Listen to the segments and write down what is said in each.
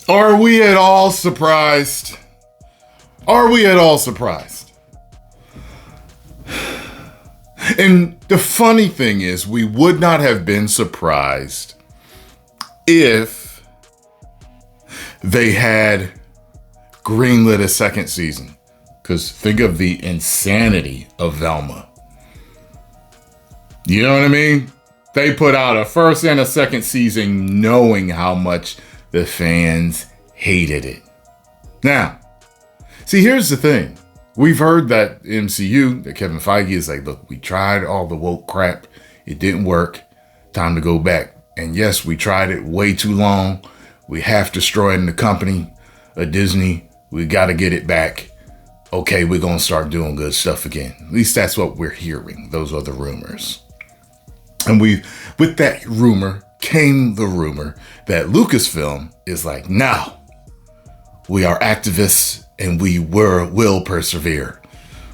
Are we at all surprised? Are we at all surprised? And the funny thing is, we would not have been surprised if they had greenlit a second season. Because think of the insanity of Velma. You know what I mean? They put out a first and a second season knowing how much the fans hated it. Now, see, here's the thing. We've heard that MCU, that Kevin Feige is like, look, we tried all the woke crap. It didn't work. Time to go back. And yes, we tried it way too long. We half destroyed the company of Disney. We got to get it back. Okay, we're going to start doing good stuff again. At least that's what we're hearing. Those are the rumors. And with that rumor came the rumor that Lucasfilm is like, now we are activists and we will persevere.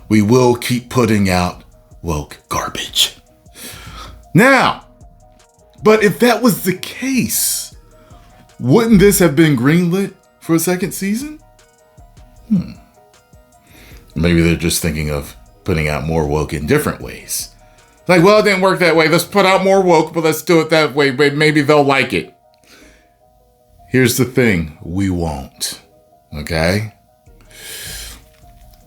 We will keep putting out woke garbage. Now, but if that was the case, wouldn't this have been greenlit for a second season? Maybe they're just thinking of putting out more woke in different ways. Like, well, it didn't work that way. Let's put out more woke, but let's do it that way. Maybe they'll like it. Here's the thing. We won't. Okay?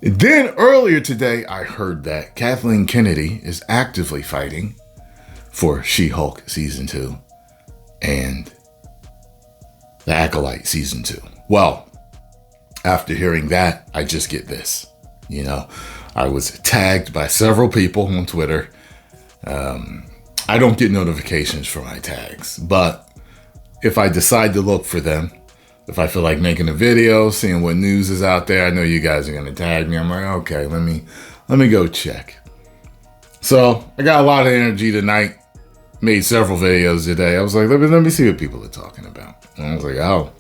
Then earlier today, I heard that Kathleen Kennedy is actively fighting for She-Hulk Season 2 and The Acolyte Season 2. Well, after hearing that, I just get this. You know, I was tagged by several people on Twitter. I don't get notifications for my tags, but if I decide to look for them, if I feel like making a video, seeing what news is out there, I know you guys are going to tag me. I'm like, okay, let me go check. So I got a lot of energy tonight. Made several videos today. I was like, let me see what people are talking about. And I was like, oh,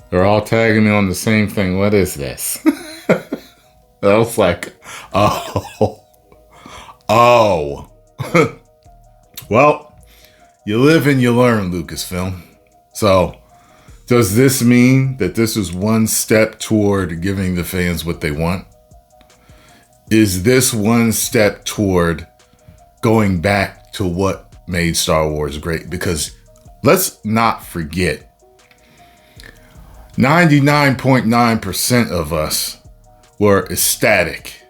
they're all tagging me on the same thing. What is this? I was like, oh. Well, you live and you learn, Lucasfilm. So, does this mean that this is one step toward giving the fans what they want? Is this one step toward going back to what made Star Wars great? Because let's not forget, 99.9% of us were ecstatic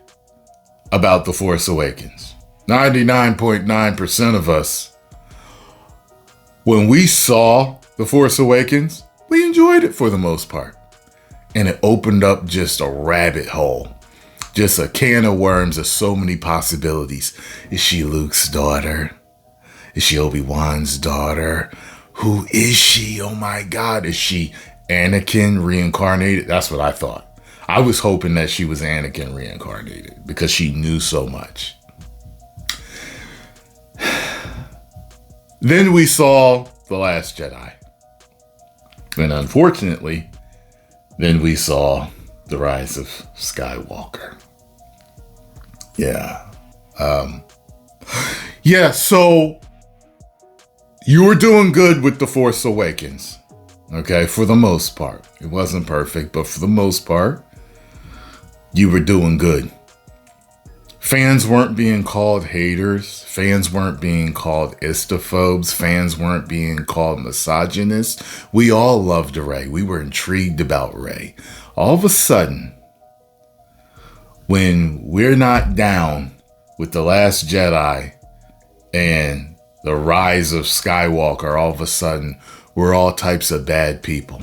about The Force Awakens. 99.9% of us, when we saw The Force Awakens, we enjoyed it for the most part. And it opened up just a rabbit hole. Just a can of worms of so many possibilities. Is she Luke's daughter? Is she Obi-Wan's daughter? Who is she? Oh my God. Is she Anakin reincarnated? That's what I thought. I was hoping that she was Anakin reincarnated because she knew so much. Then we saw The Last Jedi. And unfortunately, then we saw The Rise of Skywalker. Yeah. So you were doing good with The Force Awakens. Okay, for the most part. It wasn't perfect, but for the most part, you were doing good. Fans weren't being called haters. Fans weren't being called istophobes. Fans weren't being called misogynists. We all loved Rey. We were intrigued about Rey. All of a sudden, when we're not down with The Last Jedi and The Rise of Skywalker, all of a sudden, we're all types of bad people.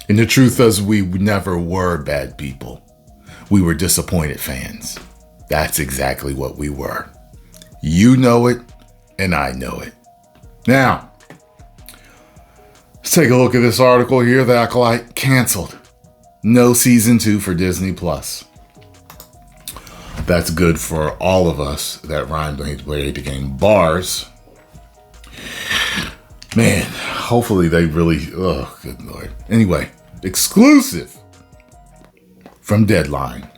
And the truth is, we never were bad people. We were disappointed fans. That's exactly what we were. You know it, and I know it. Now, let's take a look at this article here. The Acolyte canceled. No season 2 for Disney Plus. That's good for all of us that rhyme play the game bars. Man, hopefully they really, oh, good Lord. Anyway, exclusive from Deadline.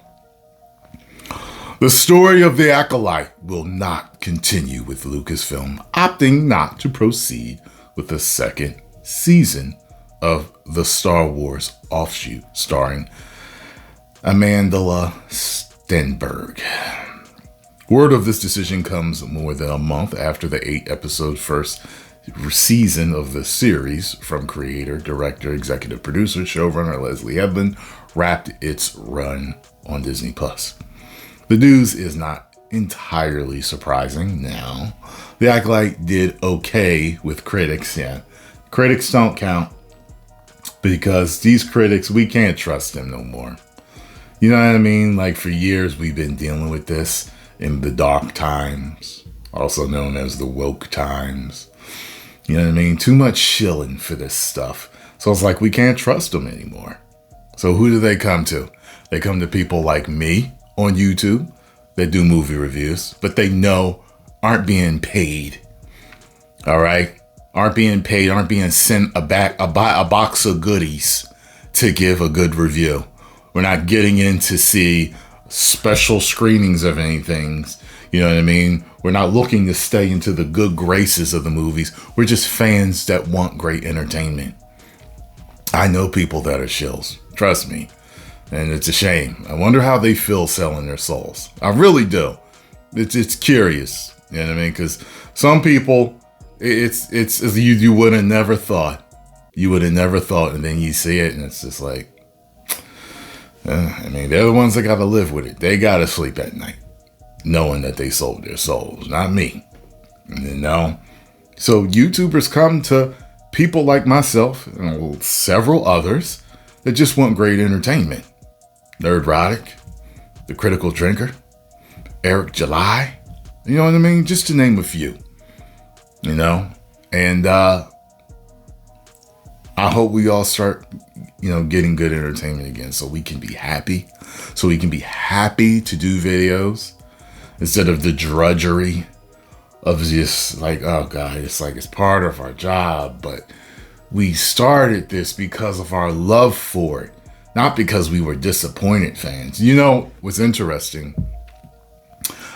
The story of the Acolyte will not continue with Lucasfilm opting not to proceed with the second season of the Star Wars offshoot starring Amandla Stenberg. Word of this decision comes more than a month after the 8-episode first season of the series from creator, director, executive producer, showrunner Leslie Headland wrapped its run on Disney+. The news is not entirely surprising now. The Acolyte did okay with critics. Yeah, critics don't count because these critics, we can't trust them no more. You know what I mean? Like for years we've been dealing with this in the dark times, also known as the woke times. You know what I mean? Too much shilling for this stuff. So it's like we can't trust them anymore. So who do they come to? They come to people like me on YouTube that do movie reviews, but they know aren't being paid. All right? Aren't being paid, aren't being sent a box of goodies to give a good review. We're not getting in to see special screenings of anything. You know what I mean? We're not looking to stay into the good graces of the movies. We're just fans that want great entertainment. I know people that are shills. Trust me. And it's a shame. I wonder how they feel selling their souls. I really do. It's curious. You know what I mean? Because some people, it's you would have never thought. You would have never thought. And then you see it and it's just like, I mean, they're the ones that got to live with it. They got to sleep at night knowing that they sold their souls, not me. You know? So YouTubers come to people like myself and several others that just want great entertainment. Nerdrotic, The Critical Drinker, Eric July, you know what I mean? Just to name a few, you know? And I hope we all start, getting good entertainment again so we can be happy. So we can be happy to do videos instead of the drudgery of just like, oh God, it's like it's part of our job. But we started this because of our love for it, not because we were disappointed fans. You know what's interesting?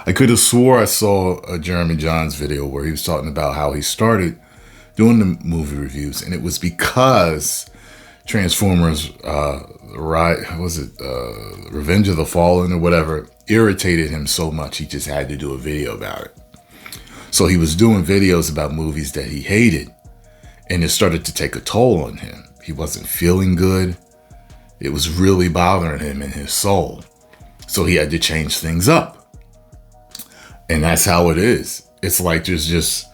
I could have swore I saw a Jeremy Johns video where he was talking about how he started doing the movie reviews, and it was because Transformers, Revenge of the Fallen or whatever, irritated him so much he just had to do a video about it. So he was doing videos about movies that he hated, and it started to take a toll on him. He wasn't feeling good. It was really bothering him in his soul. So he had to change things up. And that's how it is. It's like there's just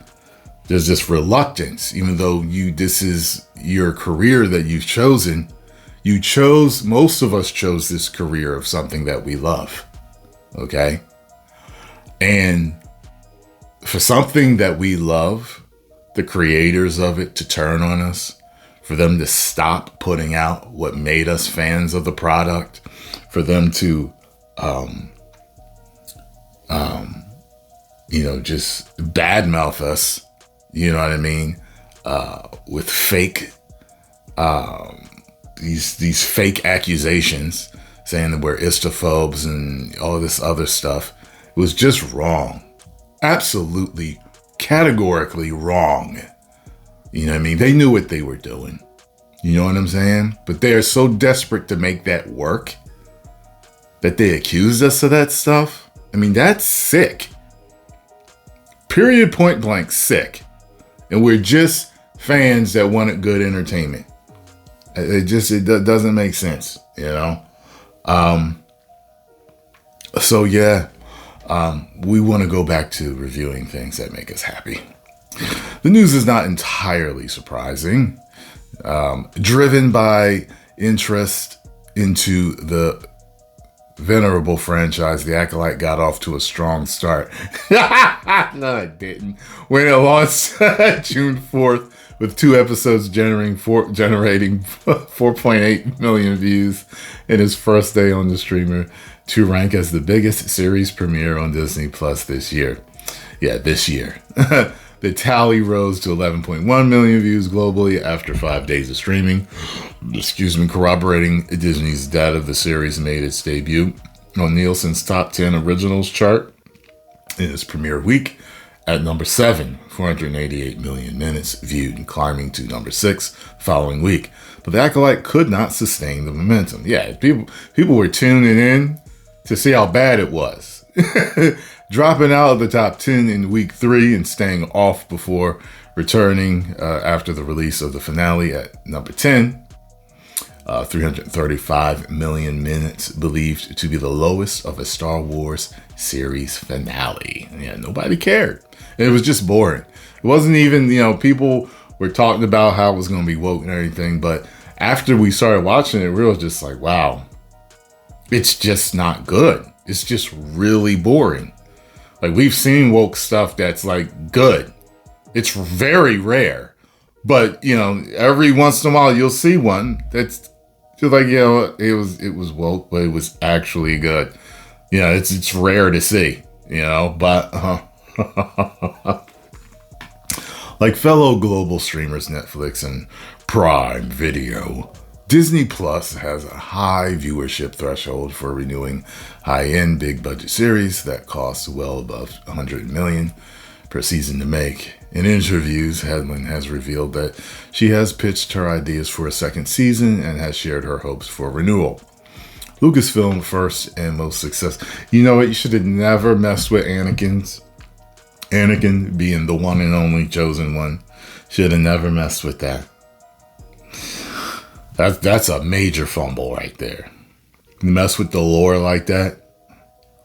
reluctance, even though this is your career that you've chosen. Most of us chose this career of something that we love. Okay. And for something that we love, the creators of it to turn on us, for them to stop putting out what made us fans of the product, for them to, just badmouth us, you know what I mean? With fake, these fake accusations saying that we're istophobes and all this other stuff. It was just wrong. Absolutely, categorically wrong. You know what I mean? They knew what they were doing. You know what I'm saying? But they are so desperate to make that work that they accused us of that stuff. I mean, that's sick. Period, point blank, sick. And we're just fans that wanted good entertainment. It doesn't make sense, you know? We want to go back to reviewing things that make us happy. The news is not entirely surprising. Driven by interest into the venerable franchise, The Acolyte got off to a strong start. No, it didn't. When it launched June 4th with 2 episodes generating 4.8 million views in its first day on the streamer to rank as the biggest series premiere on Disney Plus this year. Yeah, this year. The tally rose to 11.1 million views globally after 5 days of streaming. Corroborating Disney's data. The series made its debut on Nielsen's Top 10 Originals chart in its premiere week at number 7, 488 million minutes viewed, and climbing to number 6 following week. But the Acolyte could not sustain the momentum. Yeah, people were tuning in to see how bad it was. Dropping out of the top 10 in week 3 and staying off before returning after the release of the finale at number 10. 335 million minutes, believed to be the lowest of a Star Wars series finale. Yeah, nobody cared. It was just boring. It wasn't even, people were talking about how it was going to be woke and everything, but after we started watching it, we were just like, wow, it's just not good. It's just really boring. Like, we've seen woke stuff that's like good. It's very rare, but every once in a while you'll see one that's just like, it was woke, but it was actually good. It's rare to see, but like fellow global streamers, Netflix and Prime Video, Disney Plus has a high viewership threshold for renewing high-end big budget series that cost well above $100 million per season to make. In interviews, Hedlund has revealed that she has pitched her ideas for a second season and has shared her hopes for renewal. Lucasfilm, first and most successful. You know what? You should have never messed with Anakin being the one and only chosen one. Should have never messed with that. That's a major fumble right there. You mess with the lore like that.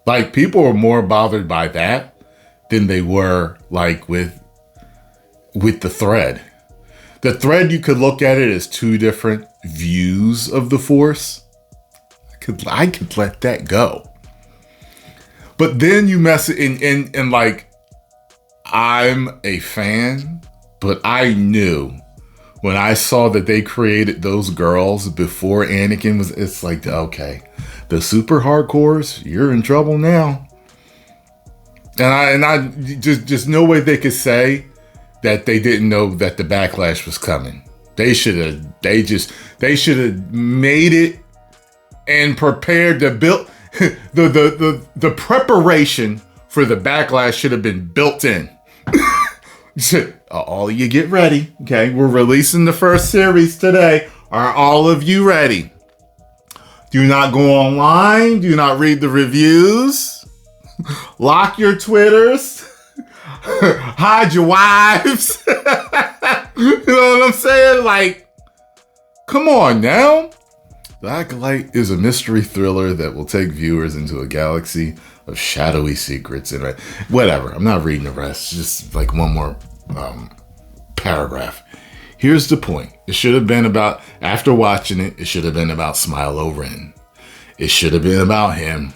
Like, people are more bothered by that than they were like with the thread. The thread, you could look at it as two different views of the Force. I could let that go. But then you mess it in and like, I'm a fan, but I knew when I saw that they created those girls before Anakin was, it's like, okay, the super hardcores, you're in trouble now. And I just no way they could say that they didn't know that the backlash was coming. They should have made it and prepared to build the preparation for the backlash should have been built in. All of you get ready. Okay, we're releasing the first series today. Are all of you ready? Do not go online. Do not read the reviews. Lock your Twitters. Hide your wives. You know what I'm saying? Like, come on now. The Acolyte is a mystery thriller that will take viewers into a galaxy of shadowy secrets and whatever. I'm not reading the rest. Just like one more paragraph. Here's the point. It should have been about, after watching it, it should have been about Smilo Ren. It should have been about him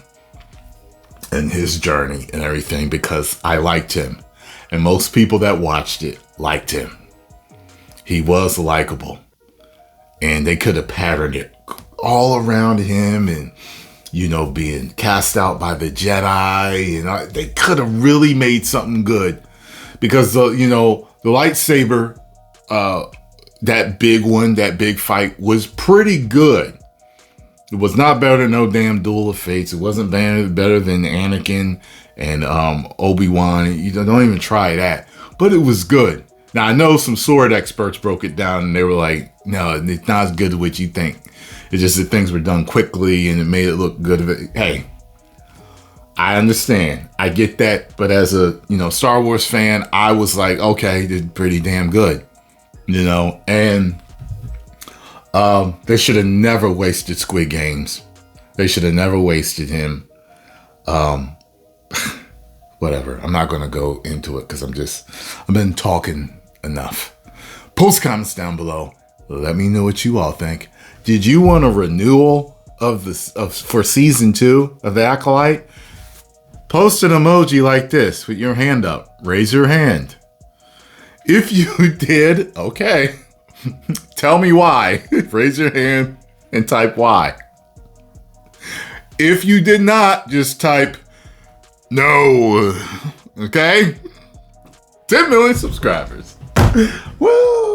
and his journey and everything, because I liked him. And most people that watched it liked him. He was likable. And they could have patterned it all around him and, being cast out by the Jedi. And they could have really made something good. Because, the lightsaber, that big one, that big fight was pretty good. It was not better than no damn Duel of Fates. It wasn't better than Anakin and Obi-Wan. You don't even try that. But it was good. Now, I know some sword experts broke it down and they were like, no, it's not as good as what you think. It's just that things were done quickly and it made it look good. Hey, I understand. I get that. But as a, Star Wars fan, I was like, okay, they're pretty damn good. And they should have never wasted Squid Games. They should have never wasted him. Whatever. I'm not going to go into it because I've been talking enough. Post comments down below. Let me know what you all think. Did you want a renewal for season 2 of The Acolyte? Post an emoji like this with your hand up. Raise your hand. If you did, okay. Tell me why. Raise your hand and type why. If you did not, just type no. Okay? 10 million subscribers. Woo!